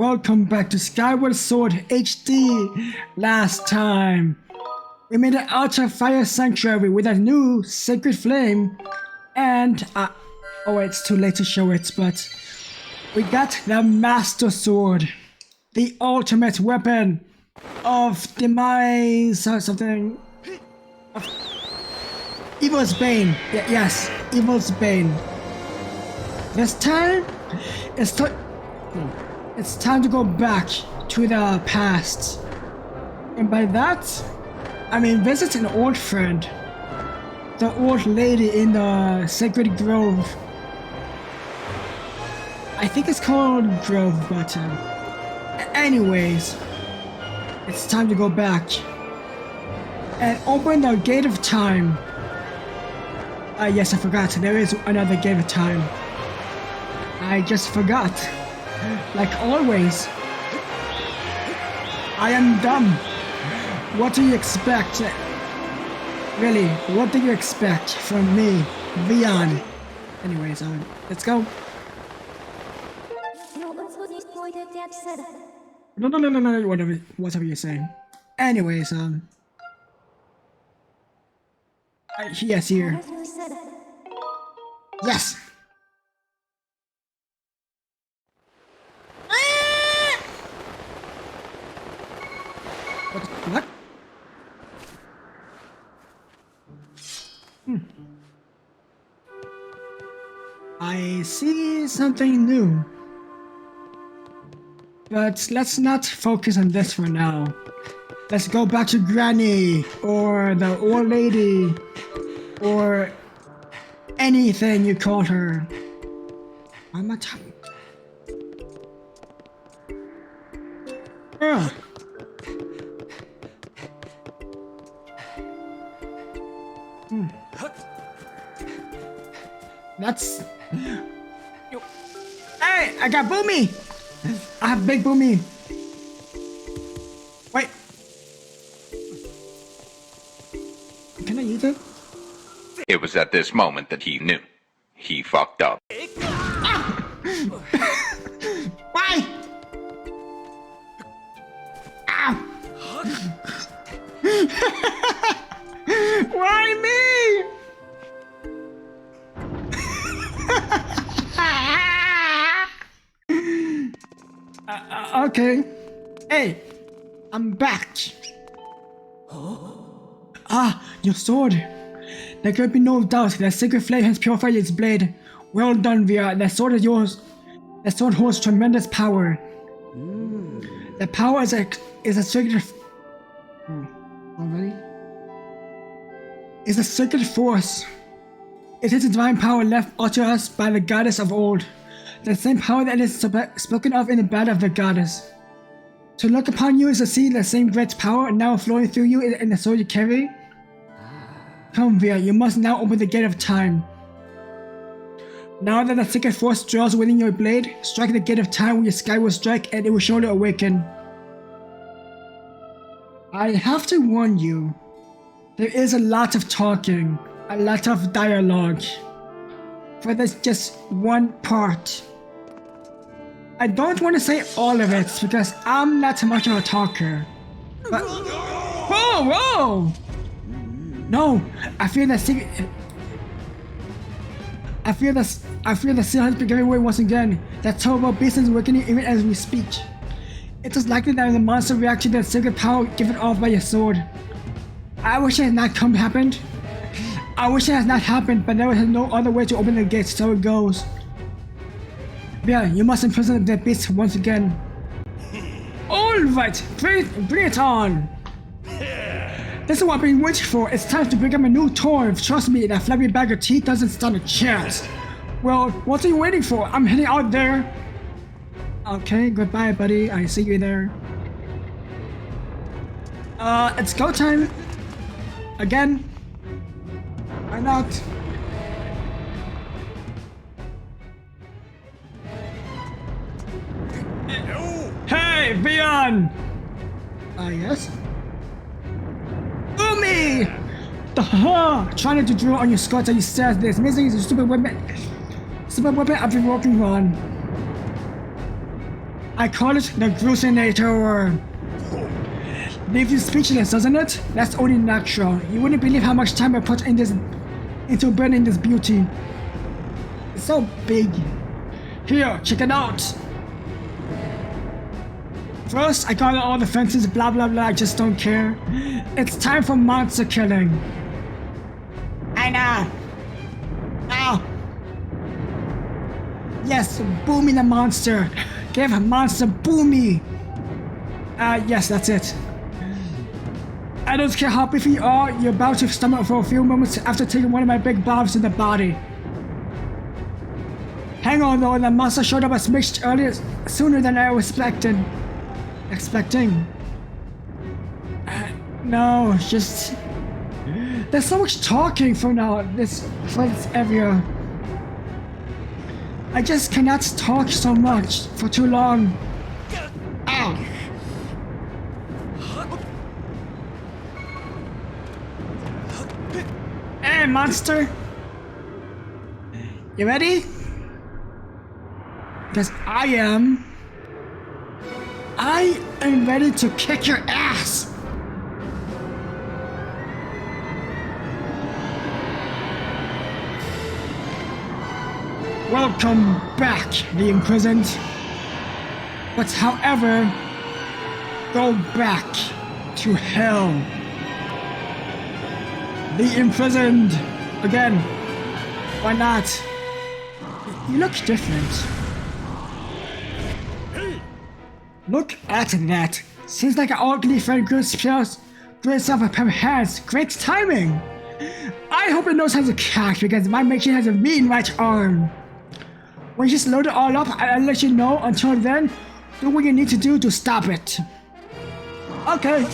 welcome back to Skyward Sword HD. Last time, we made an Ultra Fire Sanctuary with a new Sacred Flame, and oh wait, it's too late to show it, but we got the Master Sword, the ultimate weapon of demise or something. Evil's Bane. Yes, Evil's Bane. This time, it's time to go back to the past. And by that, I mean visit an old friend. The old lady in the Sacred Grove. I think it's called Grove, but anyways, it's time to go back and open the Gate of Time. Yes, I forgot. There is another Gate of Time. I just forgot. Like always. I am dumb. What do you expect? Really, what do you expect from me, Vian? Anyways, let's go. No, whatever you're saying. Anyways, yes, here. Yes! What? I see something new. But let's not focus on this for now. Let's go back to Granny, or the old lady, or anything you call her. I'm not talking. That's... Hey, I got Boomy! I have big Boomy. Wait. Can I use it? It was at this moment that he knew. He fucked up. Ah! Why? Ow! Why me? Okay. Hey, I'm back. Your sword. There can be no doubt that Sacred Flame has purified its blade. Well done, Via. The sword is yours. The sword holds tremendous power. The power is a sacred... Already? Is a sacred force. It is a divine power left unto us by the goddess of old. The same power that is spoken of in the battle of the goddess. To look upon you is to see the same great power now flowing through you in the sword you carry. Come, Via, you must now open the Gate of Time. Now that the sacred force draws within your blade, strike the Gate of Time with your Skyward strike and it will surely awaken. I have to warn you, there is a lot of talking, a lot of dialogue. For this just one part. I don't want to say all of it because I'm not much of a talker. But whoa! No, I feel the seal has been giving way once again. That terrible beast is weakening even as we speak. It is likely that the monster reacts to the sacred power given off by your sword. I wish it had not happened. I wish it has not happened, but there was no other way to open the gates, so it goes. Yeah, you must imprison the beast once again. Alright, bring it on! This is what I've been waiting for. It's time to bring up a new toy. Trust me, that flabby bag of teeth doesn't stand a chance. Well, what are you waiting for? I'm heading out there. Okay, goodbye, buddy. I see you there. It's go time. Again. Why not? Hey, Vian! Yes? Umi! Trying to draw on your skirts and you said this. Missing is a stupid weapon. I've been working on. I call it the Grucinator. Leaves you speechless, doesn't it? That's only natural. You wouldn't believe how much time I put into burning this beauty. It's so big. Here, check it out. First, I got all the fences, blah blah blah, I just don't care. It's time for monster killing. I know. Ow. Yes, Boomy the monster. Give monster Boomy. Yes, that's it. I don't care how beefy you are, you're about to stomach for a few moments after taking one of my big bombs in the body. Hang on though, the monster showed up as mixed earlier, sooner than I was expecting. No, just... There's so much talking for this area. I just cannot talk so much for too long. Ow! Hey, monster! You ready? Because I am ready to kick your ass! Welcome back, the imprisoned. But however, go back to hell. The imprisoned. Again. Why not? You look different. Look at that. Seems like an ugly friend good spells. Great stuff a pair of hands. Great timing. I hope it knows how to catch because my machine has a mean right arm. When you just load it all up, I'll let you know. Until then, do what you need to do to stop it. Okay.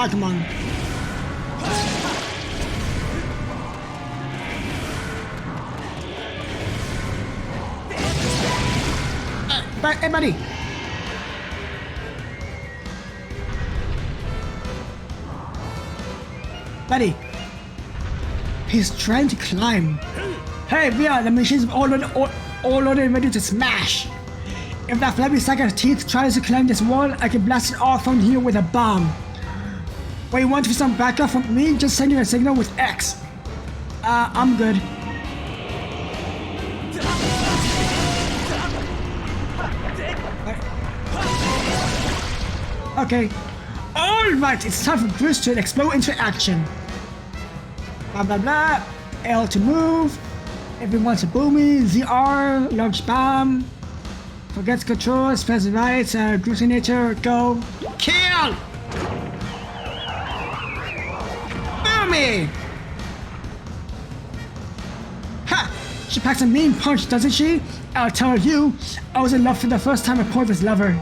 Oh, come on. Hey, buddy. Buddy. He's trying to climb. Hey, VR, the machine's all loaded and ready to smash. If that flabby sack of teeth tries to climb this wall, I can blast it off from here with a bomb. When you want some backup from me, just send you a signal with X. I'm good. Okay. Alright, it's time for Bruce to explode into action. Blah blah blah. L to move. If you want to boomy, ZR, launch bomb. Forget controls, press right, Grucinator, go. Kill! Boomy! Ha! She packs a mean punch, doesn't she? I'll tell you, I was in love for the first time I pulled this lever.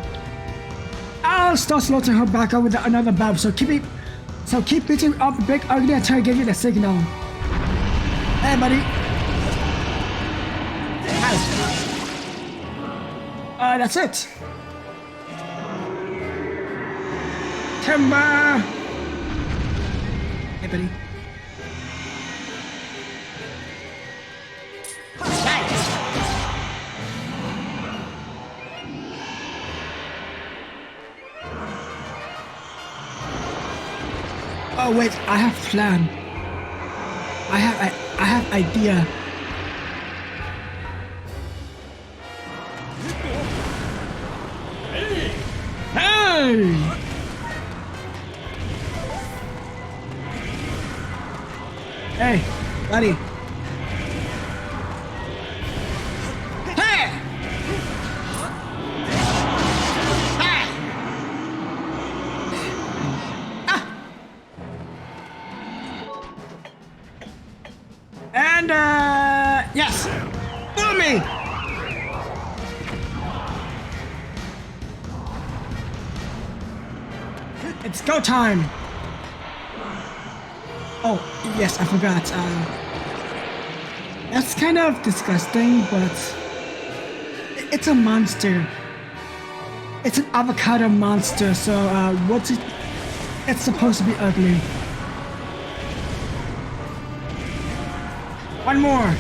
I'll start slaughtering her back up with another bomb, so keep beating up big ugly until I give you the signal. Hey, buddy. That's it. Timber. Hey, buddy. Oh wait, I have plan. I have idea. Hey! Hey, buddy. Hey! And, yes! Boomy! It's go time! Oh, yes, I forgot. That's kind of disgusting, but it's a monster. It's an avocado monster, so, It's supposed to be ugly. One more.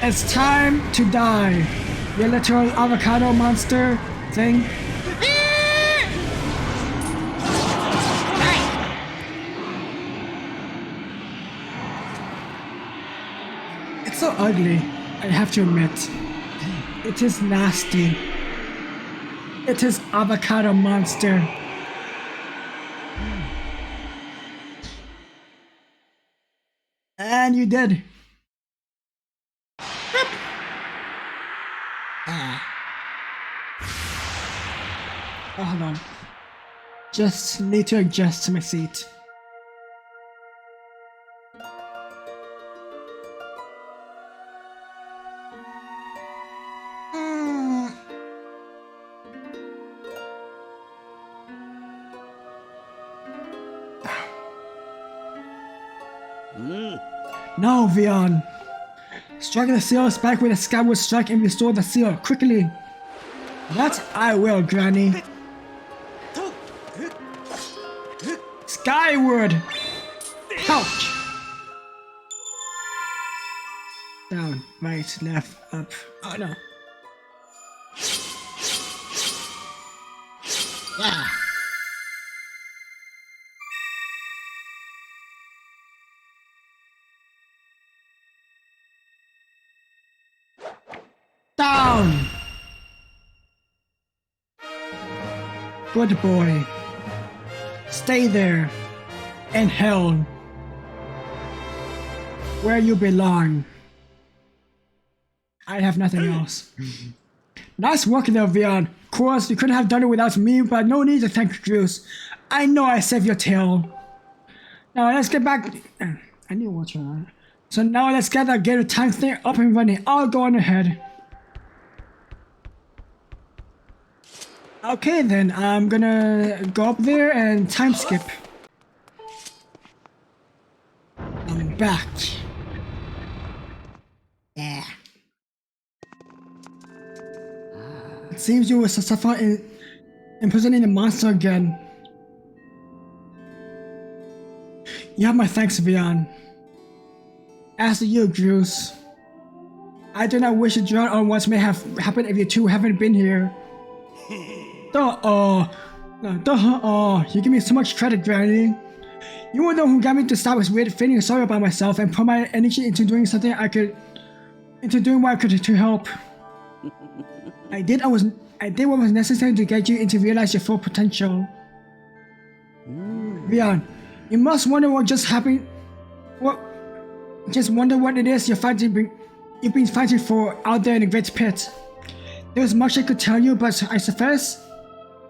It's time to die. You literal avocado monster thing. It's so ugly, I have to admit. It is nasty. It is avocado monster. And you did. Oh, hold on. Just need to adjust to my seat. No, Vion. Strike the seal, spike with a Skyward strike and restore the seal quickly. That I will, Granny. Skyward! Ouch! Down, right, left, up. Oh no. Yeah. Down! Good boy. Stay there. In hell. Where you belong. I have nothing else. Nice work there, Vion. Of course, you couldn't have done it without me, but no need to thank Juice. I know I saved your tail. Now let's get back. I need water. So now let's get that game time thing up and running. I'll go on ahead. Okay then, I'm gonna go up there and time skip. I'm back. Yeah. It seems you were successful in imprisoning the monster again. You have my thanks, Vion. As to you, Juice. I do not wish to dwell on what may have happened if you two haven't been here. You give me so much credit, Granny. You were the one who got me to stop feeling sorry about myself and put my energy into doing what I could to help. I did what was necessary to get you to realize your full potential. Vion, you must wonder what just happened. Just wonder what it is you've been fighting for out there in the Great Pit. There's much I could tell you, but I suffice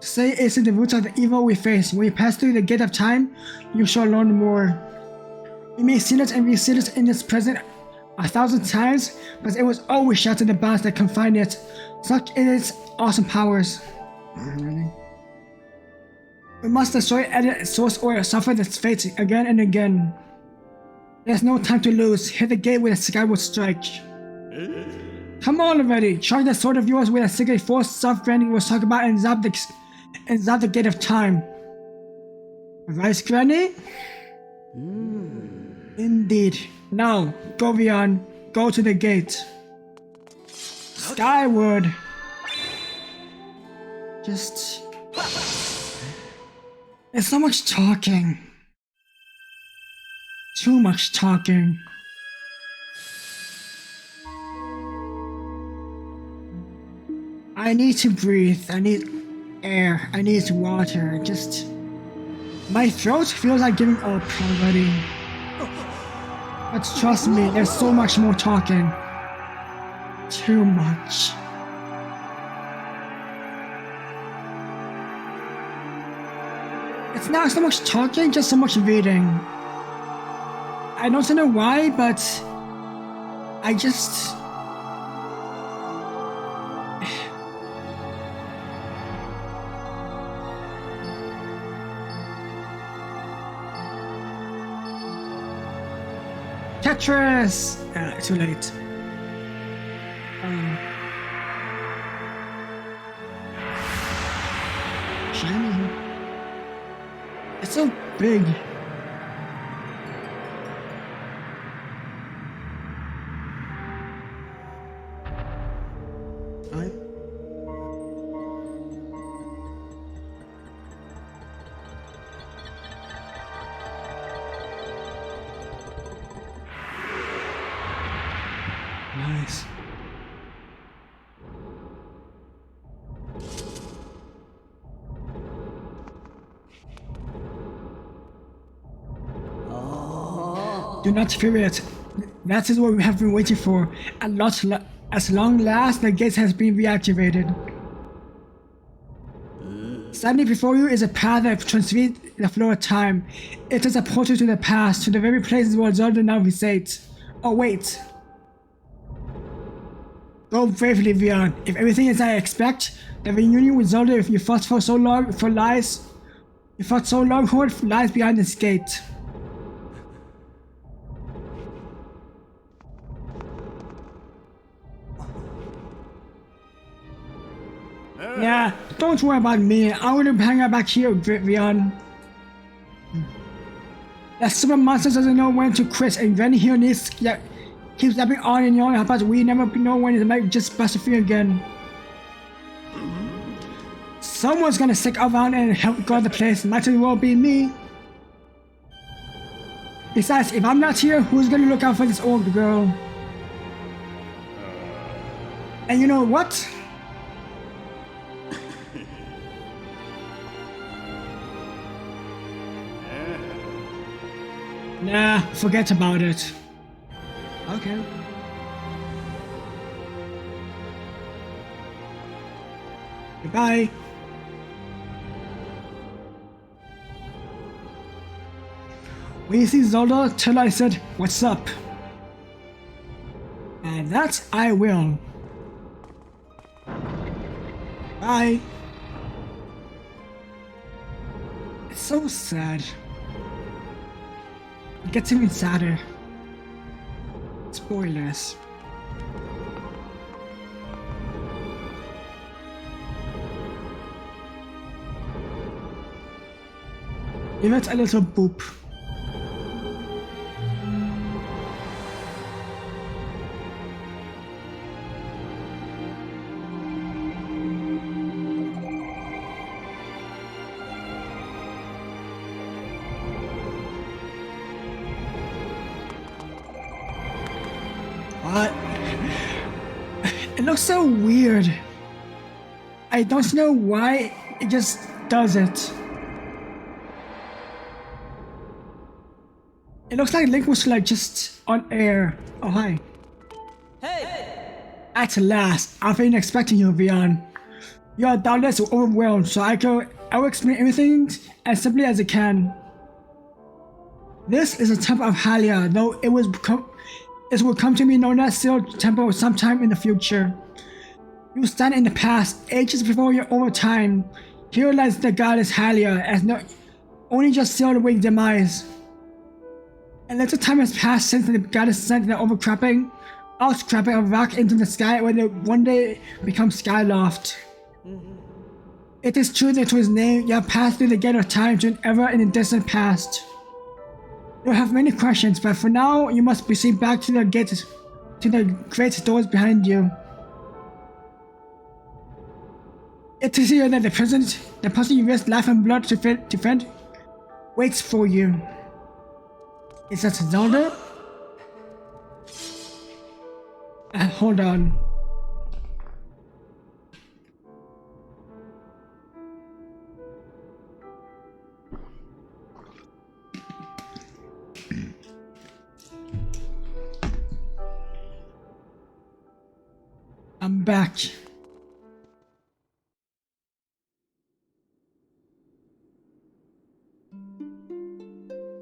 to say it's in the roots of the evil we face. When you pass through the gate of time, you shall learn more. You may see it and re-see it in its present 1,000 times, but it was always shattered the bonds that confine it, such is its awesome powers. We must destroy its source or suffer its fate again and again. There's no time to lose. Hit the gate with a Skyward strike. Come on already! Charge that sword of yours with a secret force soft Granny was talking about and zap the gate of time. Right, Granny? Indeed. Now, go Vion. Go to the gate. Skyward. Just... There's so much talking. Too much talking. I need to breathe, I need air, I need water, just... My throat feels like giving up already. But trust me, there's so much more talking. Too much. It's not so much talking, just so much reading. I don't know why, but... I just... Tetris! Too late. Shiny. So big. Alright. Nice. Do not fear it. That is what we have been waiting for. As long last, the gate has been reactivated. Standing before you is a path that transcends the flow of time. It is a portal to the past, to the very places where Zelda now resides. Oh wait. Go bravely, Vian. If everything is as I expect, the reunion with Zelda, if you fought for so long, lies behind this gate. Yeah, don't worry about me. I will hang out back here, Vian. The super monster doesn't know when to quit, and when he keeps yapping on and on about we never know when it might just bust through again. Someone's gonna stick around and help guard the place. Might as well be me. Besides, if I'm not here, who's gonna look out for this old girl? And you know what? Nah, forget about it. Okay. Goodbye. When you see Zelda, tell her I said, what's up? And that I will. Bye. It's so sad. It gets even sadder. Spoilers. Give it a little boop. What? It looks so weird. I don't know why, it just does it. It looks like Link was like just on air. Oh hi. Hey! At last, I've been expecting you, Vian. You are doubtless overwhelmed, so I will explain everything as simply as I can. This is a temple of Hylia, though it will come to be known as Seal Temple sometime in the future. You stand in the past, ages before your own time. Here lies the goddess Hylia, as only just sealed away demise. A little time has passed since the goddess sent the outcropping of rock into the sky when it one day becomes Skyloft. It is true that to his name, you have passed through the gate of time to an ever in the distant past. You have many questions, but for now, you must proceed back to the great doors behind you. It is here that the person you risked life and blood to defend, waits for you. Is that Zelda? Hold on. I'm back.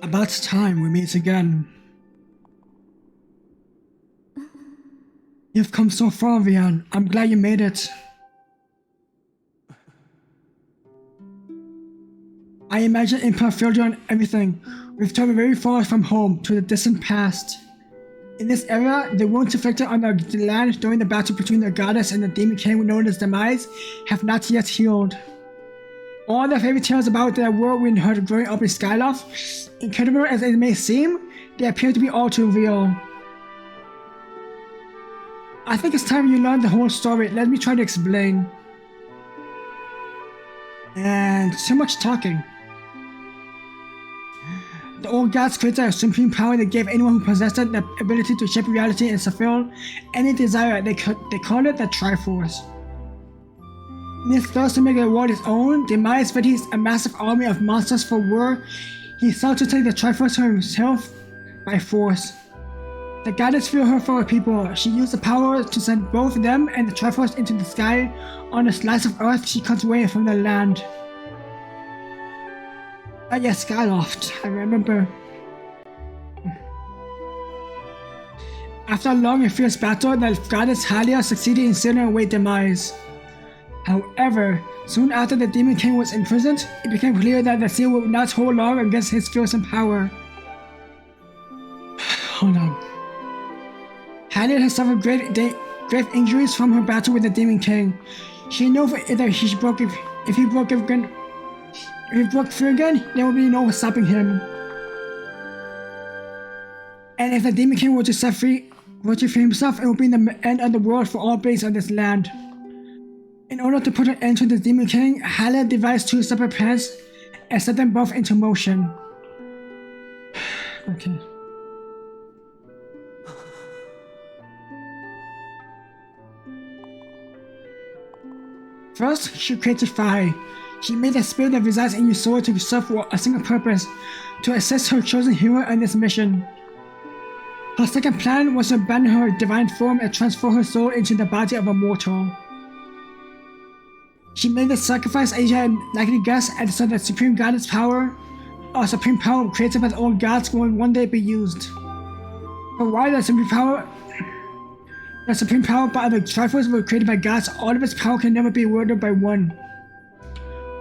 About time we meet again. You've come so far, Vian. I'm glad you made it. I imagine imperfect and everything. We've traveled very far from home to the distant past. In this era, the wounds inflicted on the land during the battle between the goddess and the demon king known as Demise have not yet healed. All the fairy tales about the world we heard growing up in Skyloft, incredible as it may seem, they appear to be all too real. I think it's time you learn the whole story. Let me try to explain. And too much talking. The old gods created a supreme power that gave anyone who possessed it the ability to shape reality and fulfill any desire. They call it the Triforce. In his thirst to make the world his own, Demise fed a massive army of monsters for war. He sought to take the Triforce to himself by force. The goddess feared her for her people. She used the power to send both them and the Triforce into the sky on a slice of earth she cut away from the land. Yes, Skyloft, I remember. After a long and fierce battle, the goddess Halia succeeded in sealing away Demise. However, soon after the Demon King was imprisoned, it became clear that the seal would not hold long against his fearsome power. Hold on. Halia has suffered grave injuries from her battle with the Demon King. She knew if he broke free again, there would be no stopping him. And if the Demon King were to set free himself, it would be the end of the world for all beings on this land. In order to put an end to the Demon King, Halia devised 2 separate plans and set them both into motion. Okay. First, she created fire. She made the spirit that resides in your soul to serve for a single purpose, to assist her chosen hero in this mission. Her second plan was to abandon her divine form and transfer her soul into the body of a mortal. She made the sacrifice Asia had likely guessed, and so the supreme goddess power, or supreme power created by the old gods, will one day be used. But while the supreme power by the Triforce were created by gods, all of its power can never be wielded by one.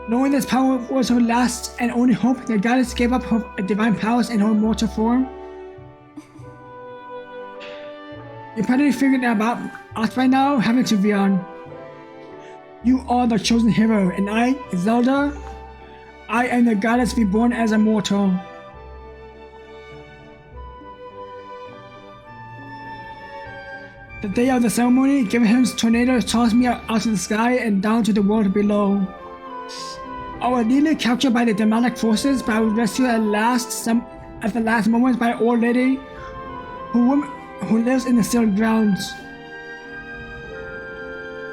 Knowing this power was her last and only hope, the goddess gave up her divine powers in her mortal form. You probably figured that out by now, haven't you, Vion? You are the chosen hero, and I, Zelda, I am the goddess reborn as a mortal. The day of the ceremony, Givham's tornado tossed me out of the sky and down to the world below. I was nearly captured by the demonic forces, but I was rescued at the last moment by an old lady who lives in the sealed grounds.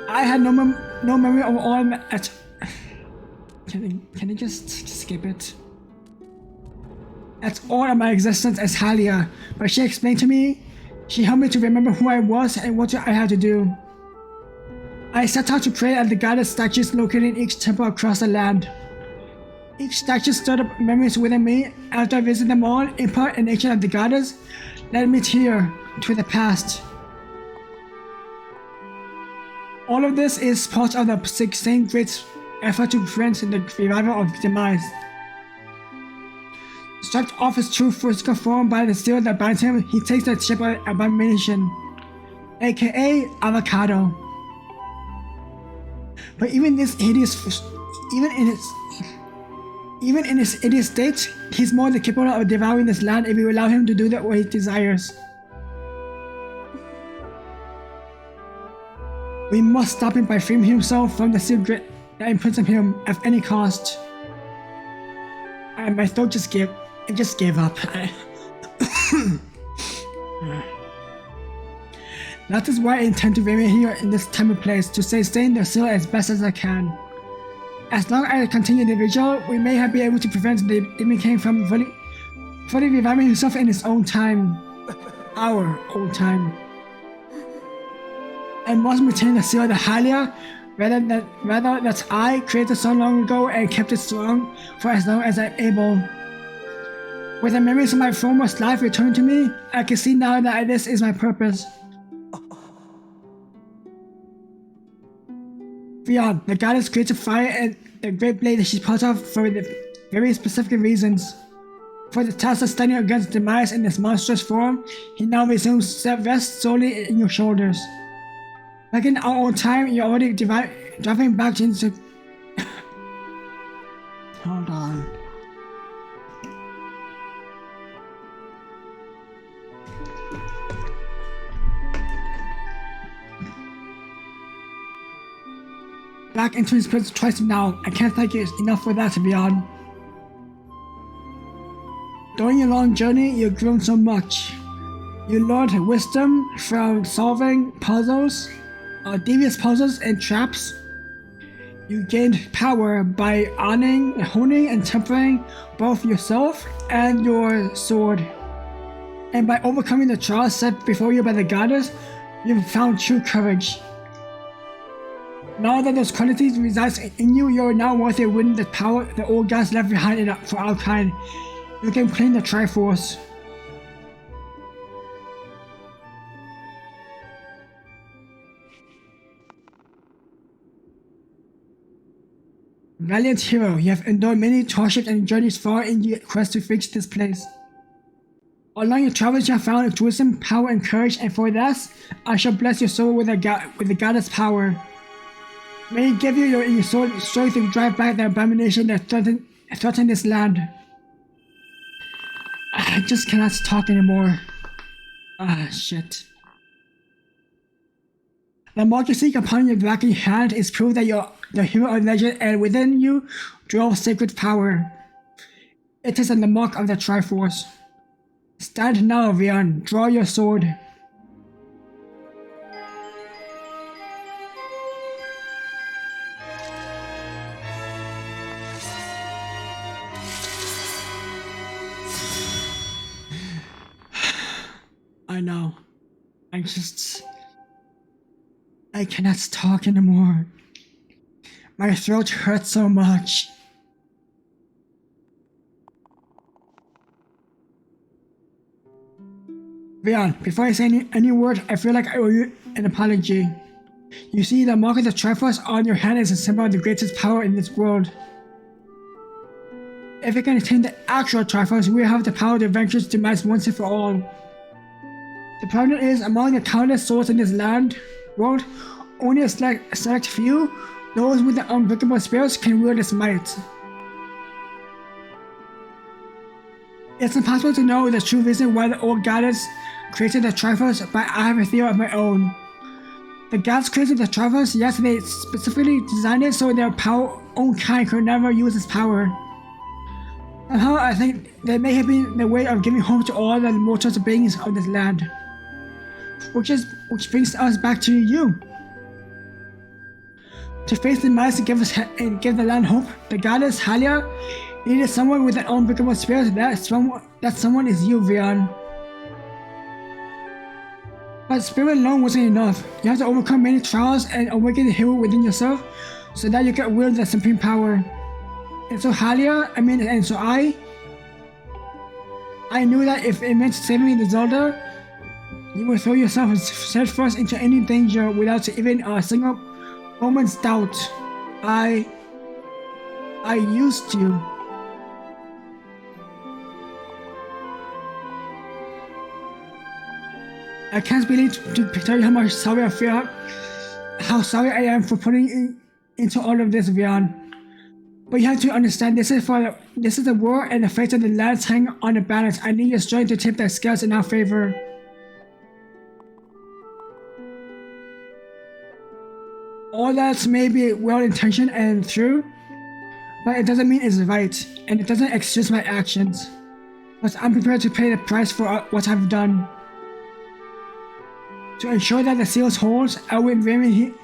I had no memory of all that. Can you just skip it? That's all of my existence as Halia, but she explained to me. She helped me to remember who I was and what I had to do. I set out to pray at the goddess statues located in each temple across the land. Each statue stirred up memories within me. After I visited them all, input and nature of the goddess led me here, to the past. All of this is part of the same great effort to prevent the revival of Demise. Stripped off his true physical form by the seal that binds him, he takes the shape of abomination, aka Avocado. But even in his hideous state, he's more than capable of devouring this land if we allow him to do what he desires. We must stop him by freeing himself from the seal that imprisons him at any cost. And my throat just gave up. That is why I intend to remain here in this time and place, to stay in the seal as best as I can. As long as I continue the vigil, we may be able to prevent the Demon King from fully reviving himself in his own time. Our own time. I must maintain the seal of the Halia, rather that I created so long ago and kept it strong for as long as I'm able. With the memories of my former life returned to me, I can see now that this is my purpose. Beyond, the goddess created fire and the great blade that she's part of for the very specific reasons. For the task of standing against Demise in this monstrous form, he now resumes rest solely in your shoulders. Like in our own time, you're already driving back into... Hold on. Back into his place twice now. I can't thank you enough for that, to be honest. During your long journey, you've grown so much. You learned wisdom from solving puzzles, devious puzzles and traps. You gained power by honing and tempering both yourself and your sword. And by overcoming the trials set before you by the goddess, you've found true courage. Now that those qualities reside in you, you are now worthy of winning the power the old gods left behind for our kind. You can claim the Triforce. Valiant hero, you have endured many hardships and journeys far in your quest to reach this place. Along your travels you have found wisdom, power, and courage, and for that, I shall bless your soul with the goddess power. May it give you your soul strength to drive back the abomination that threaten this land. I just cannot talk anymore. Shit. The mark you seek upon your back of your hand is proof that you're the hero of legend, and within you dwells sacred power. It is on the mark of the Triforce. Stand now, Vian. Draw your sword. I know. I cannot talk anymore. My throat hurts so much. Vian, before I say any word, I feel like I owe you an apology. You see, the mark of the Triforce on your hand is a symbol of the greatest power in this world. If you can attain the actual Triforce, we will have the power to avenge its demise once and for all. The problem is, among the countless souls in this world, only a select few, those with the unbreakable spirits, can wield its might. It's impossible to know the true reason why the old goddess created the Triforce, but I have a theory of my own. The gods created the Triforce, yes, they specifically designed it so their own kind could never use its power. Somehow, I think that may have been the way of giving hope to all the mortal beings of this land. Which brings us back to you. To face the mice and give the land hope, the goddess Halia needed someone with an unbreakable spirit. That someone is you, Vian. But spirit alone wasn't enough. You have to overcome many trials and awaken the hero within yourself, so that you can wield the supreme power. And so I knew that if it meant saving the Zelda, you would throw yourself head first into any danger without even a single moment's doubt. I used you. I can't begin to tell you how much sorry I feel, how sorry I am for putting into all of this, Vian. But you have to understand, this is the war, and the fate of the lands hang on the balance. I need your strength to tip the scales in our favor. All that may be well-intentioned and true, but it doesn't mean it's right, and it doesn't excuse my actions. But I'm prepared to pay the price for what I've done. To ensure that the seals holds, I will remain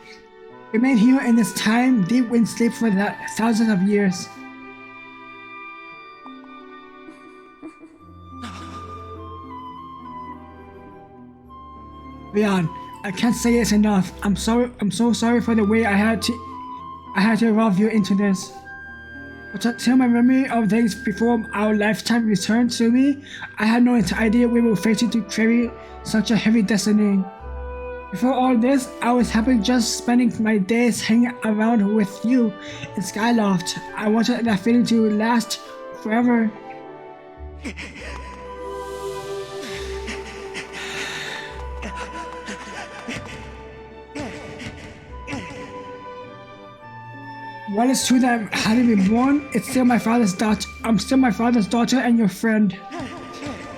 here in this time, deep in sleep for thousands of years. Vian, I can't say it's enough. I'm so sorry for the way I had to involve you into this. But until my memory of things before our lifetime returned to me, I had no idea we were fated to carry such a heavy destiny. Before all this, I was happy just spending my days hanging around with you in Skyloft. I wanted that feeling to last forever. While it's true that I hadn't been born, it's still my father's daughter. I'm still my father's daughter and your friend.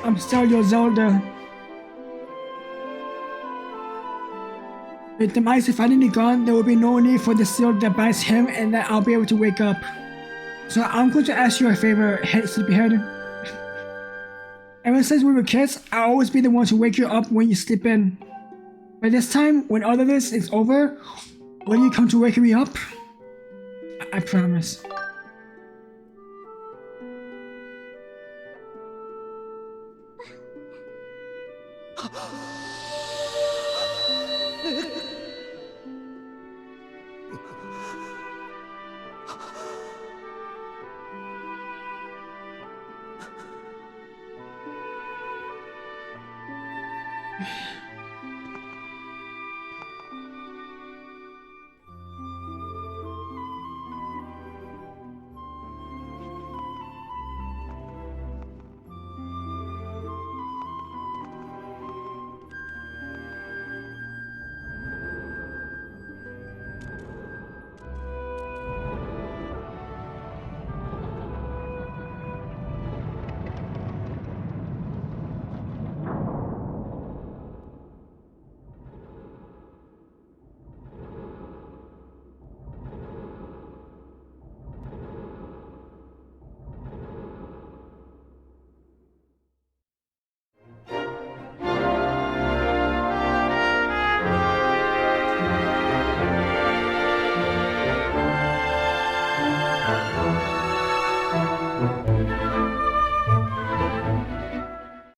I'm still your Zelda. With the mice finally gone, there will be no need for the seal that binds him, and that I'll be able to wake up. So I'm going to ask you a favor, sleepyhead. Ever since we were kids, I'll always be the one to wake you up when you sleep in. But this time, when all of this is over, will you come to wake me up? I promise.